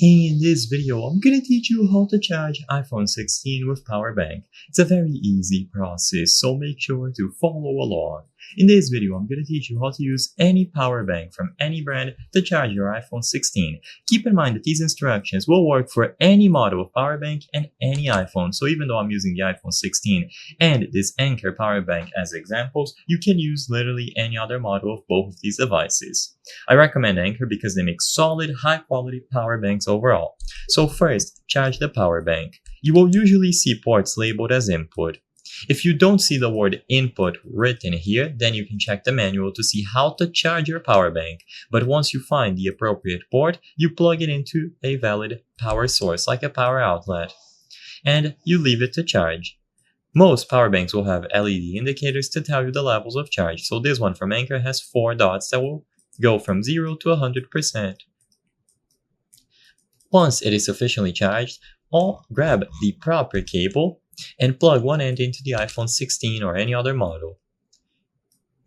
Hey, in this video, I'm gonna teach you how to charge iPhone 16 with power bank. It's a very easy process, so make sure to follow along. In this video, I'm gonna teach you how to use any power bank from any brand to charge your iPhone 16. Keep in mind that these instructions will work for any model of power bank and any iPhone. So even though I'm using the iPhone 16 and this Anker power bank as examples, you can use literally any other model of both of these devices. I recommend Anker because they make solid, high-quality power banks overall. So first, charge the power bank. You will usually see ports labeled as input. If you don't see the word input written here, then you can check the manual to see how to charge your power bank. But once you find the appropriate port, you plug it into a valid power source like a power outlet, and you leave it to charge. Most power banks will have LED indicators to tell you the levels of charge, so this one from Anker has 4 dots that will go from 0 to 100%. Once it is sufficiently charged, grab the proper cable and plug one end into the iPhone 16 or any other model.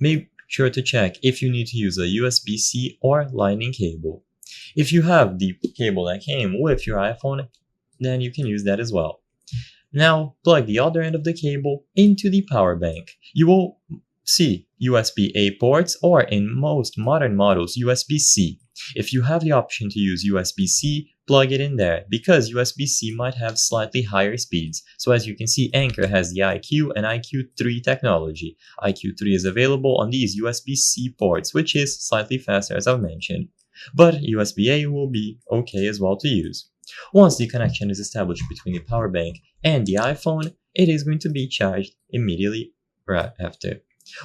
Make sure to check if you need to use a USB-C or Lightning cable. If you have the cable that came with your iPhone, then you can use that as well. Now plug the other end of the cable into the power bank. You will see USB-A ports, or in most modern models, USB-C. If you have the option to use USB-C, plug it in there, because USB-C might have slightly higher speeds. So as you can see, Anker has the IQ and IQ3 technology. IQ3 is available on these USB-C ports, which is slightly faster as I've mentioned. But USB-A will be okay as well to use. Once the connection is established between the power bank and the iPhone, it is going to be charged immediately right after.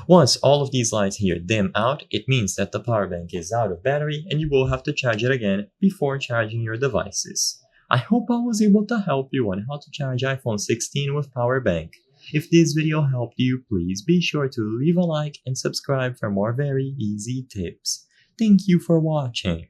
Once all of these lights here dim out, it means that the power bank is out of battery and you will have to charge it again before charging your devices. I hope I was able to help you on how to charge iPhone 16 with power bank. If this video helped you, please be sure to leave a like and subscribe for more very easy tips. Thank you for watching.